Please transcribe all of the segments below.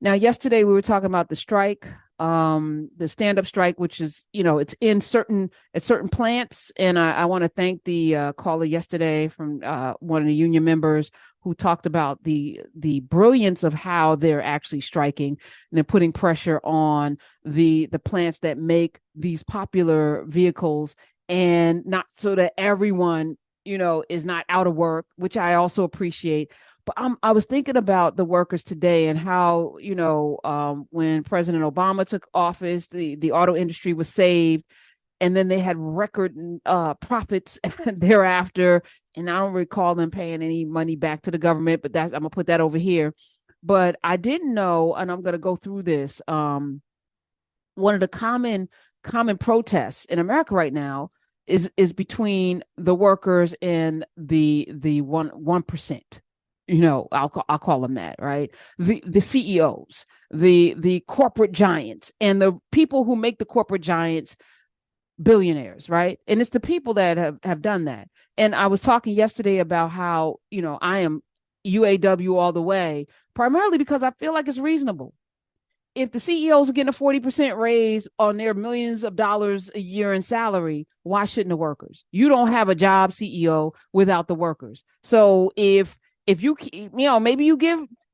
Now, yesterday we were talking about the strike, the stand-up strike, which is, it's in certain plants. And I want to thank the caller yesterday from one of the union members who talked about the brilliance of how they're actually striking, and they're putting pressure on the plants that make these popular vehicles, and not so that everyone, is not out of work, which I also appreciate. But I was thinking about the workers today and how, when President Obama took office, the auto industry was saved, and then they had record profits thereafter. And I don't recall them paying any money back to the government, but I'm gonna put that over here. But I didn't know, and I'm gonna go through this. One of the common protests in America right now is between the workers and the 1%. I'll call them that, right? The CEOs, the corporate giants, and the people who make the corporate giants billionaires, right? And it's the people that have done that. And I was talking yesterday about how, I am UAW all the way, primarily because I feel like it's reasonable. If the CEOs are getting a 40% raise on their millions of dollars a year in salary, why shouldn't the workers? You don't have a job, CEO, without the workers. So if you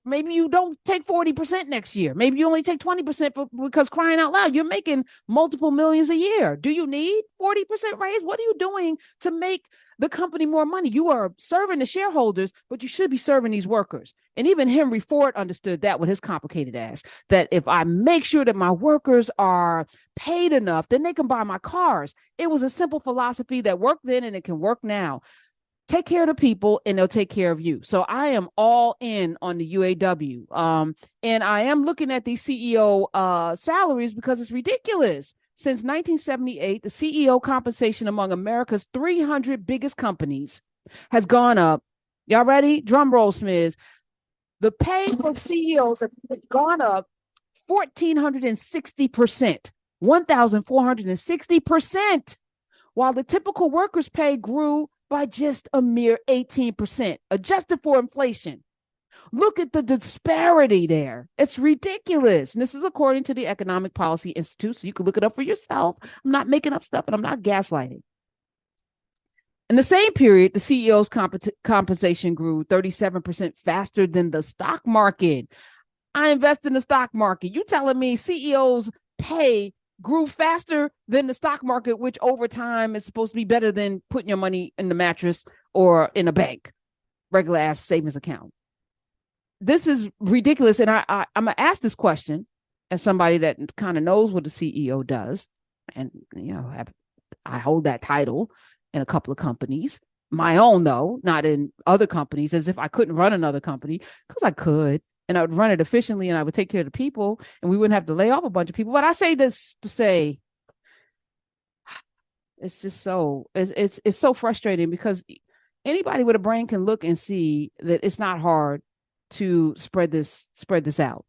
maybe you don't take 40% next year. Maybe you only take 20% because, crying out loud, you're making multiple millions a year. Do you need 40% raise? What are you doing to make the company more money? You are serving the shareholders, but you should be serving these workers. And even Henry Ford understood that with his complicated ass, that if I make sure that my workers are paid enough, then they can buy my cars. It was a simple philosophy that worked then, and it can work now. Take care of the people and they'll take care of you. So I am all in on the UAW. And I am looking at these CEO salaries because it's ridiculous. Since 1978, the CEO compensation among America's 300 biggest companies has gone up. Y'all ready? Drum roll, Smiz. The pay for CEOs have gone up 1,460%, 1,460%, while the typical worker's pay grew by just a mere 18%, adjusted for inflation. Look at the disparity there. It's ridiculous. And this is according to the Economic Policy Institute, so you can look it up for yourself. I'm not making up stuff, and I'm not gaslighting. In the same period, the CEO's compensation grew 37% faster than the stock market. I invest in the stock market. You telling me CEOs' pay grew faster than the stock market, which over time is supposed to be better than putting your money in the mattress or in a bank, regular ass savings account. This is ridiculous. And I'm going to ask this question as somebody that kind of knows what the CEO does. And, I hold that title in a couple of companies, my own, though, not in other companies, as if I couldn't run another company, because I could. And I would run it efficiently, and I would take care of the people, and we wouldn't have to lay off a bunch of people. But I say this to say, it's just it's so frustrating, because anybody with a brain can look and see that it's not hard to spread this out,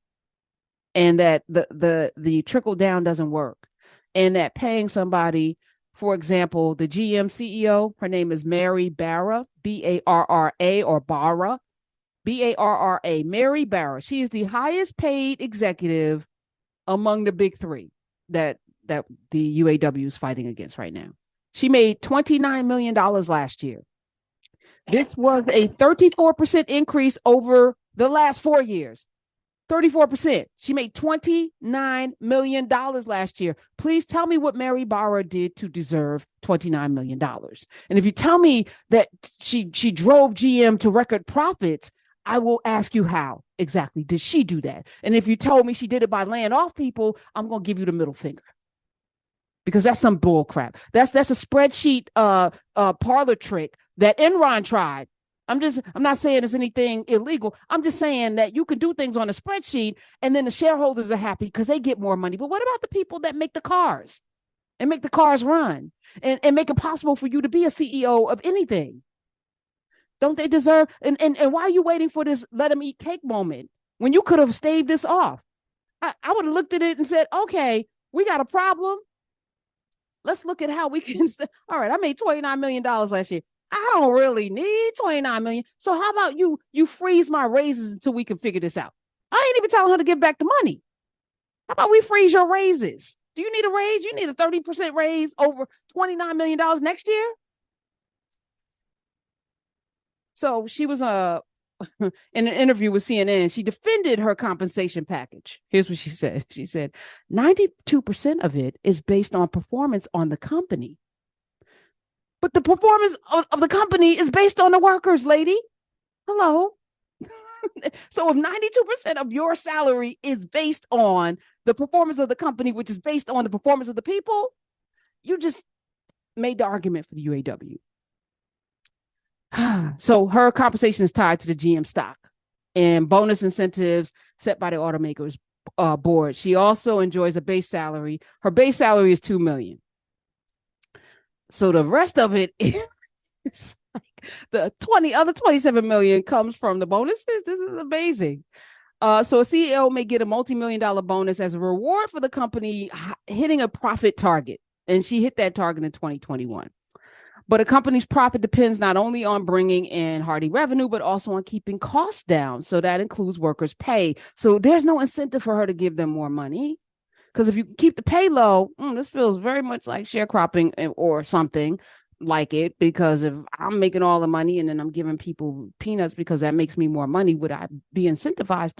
and that the trickle down doesn't work, and that paying somebody, for example, the GM CEO, her name is Mary Barra, Barra, or Barra. Barra, Mary Barra. She is the highest paid executive among the big three that the UAW is fighting against right now. She made $29 million last year. This was a 34% increase over the last 4 years. 34%. She made $29 million last year. Please tell me what Mary Barra did to deserve $29 million. And if you tell me that she drove GM to record profits, I will ask you, how exactly did she do that? And if you told me she did it by laying off people, I'm going to give you the middle finger, because that's some bull crap. That's a spreadsheet parlor trick that Enron tried. I'm not saying there's anything illegal. I'm just saying that you can do things on a spreadsheet, and then the shareholders are happy because they get more money. But what about the people that make the cars and make the cars run and make it possible for you to be a CEO of anything? Don't they deserve? And why are you waiting for this let them eat cake moment when you could have staved this off? I would have looked at it and said, okay, we got a problem. Let's look at how we can. All right, I made $29 million last year. I don't really need $29 million. So how about you freeze my raises until we can figure this out? I ain't even telling her to give back the money. How about we freeze your raises? Do you need a raise? You need a 30% raise over $29 million next year? So she was in an interview with CNN. She defended her compensation package. Here's what she said. She said, 92% of it is based on performance on the company. But the performance of the company is based on the workers, lady. Hello. So if 92% of your salary is based on the performance of the company, which is based on the performance of the people, you just made the argument for the UAW. So her compensation is tied to the GM stock and bonus incentives set by the automakers board. She also enjoys a base salary. Her base salary is $2 million. So the rest of it is like the other $27 million comes from the bonuses. This is amazing. So a CEO may get a multi-million-dollar bonus as a reward for the company hitting a profit target. And she hit that target in 2021. But a company's profit depends not only on bringing in hearty revenue, but also on keeping costs down. So that includes workers' pay. So there's no incentive for her to give them more money. Because if you keep the pay low, this feels very much like sharecropping or something like it. Because if I'm making all the money and then I'm giving people peanuts because that makes me more money, would I be incentivized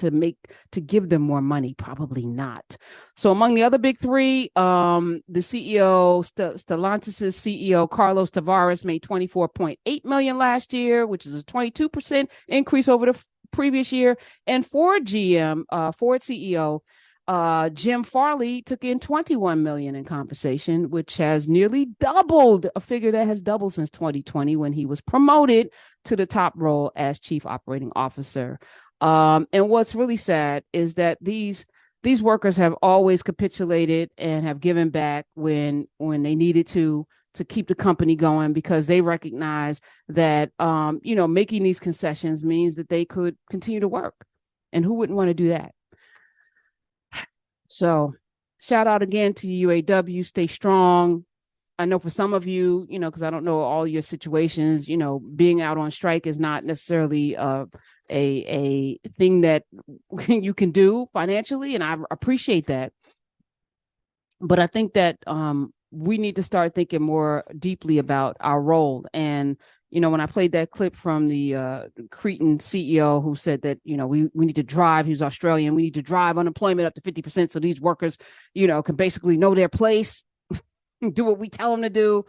to give them more money? Probably not. So among the other big three, the CEO, Stellantis' CEO Carlos Tavares made $24.8 million last year, which is a 22% increase over the previous year. And Ford CEO Jim Farley took in $21 million in compensation, which has nearly doubled, a figure that has doubled since 2020 when he was promoted to the top role as chief operating officer. And what's really sad is that these workers have always capitulated and have given back when they needed to keep the company going, because they recognize that making these concessions means that they could continue to work, and who wouldn't want to do that? So shout out again to UAW. Stay strong. I know for some of you, because I don't know all your situations, being out on strike is not necessarily a thing that you can do financially, and I appreciate that. But I think that we need to start thinking more deeply about our role. And when I played that clip from the Cretan CEO who said that, we need to drive, he was Australian, we need to drive unemployment up to 50% so these workers, can basically know their place, do what we tell them to do.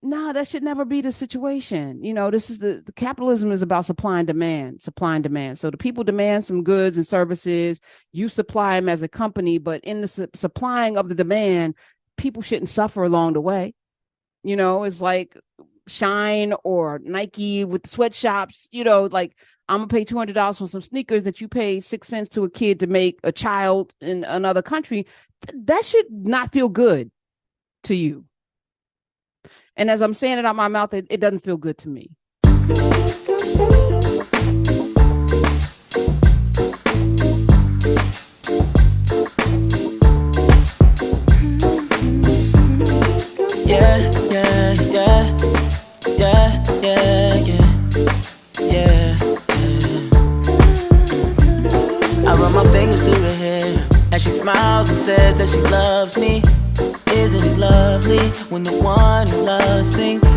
No, that should never be the situation. This is the capitalism is about supply and demand. So the people demand some goods and services, you supply them as a company, but in the supplying of the demand, people shouldn't suffer along the way. It's like Shine or Nike with the sweatshops, like I'm gonna pay $200 for some sneakers that you pay 6 cents to a kid to make a child in another country. That should not feel good to you. And as I'm saying it out my mouth, it doesn't feel good to me. I run my fingers through her hair as she smiles and says that she loves me. Isn't it lovely when the one you love thinks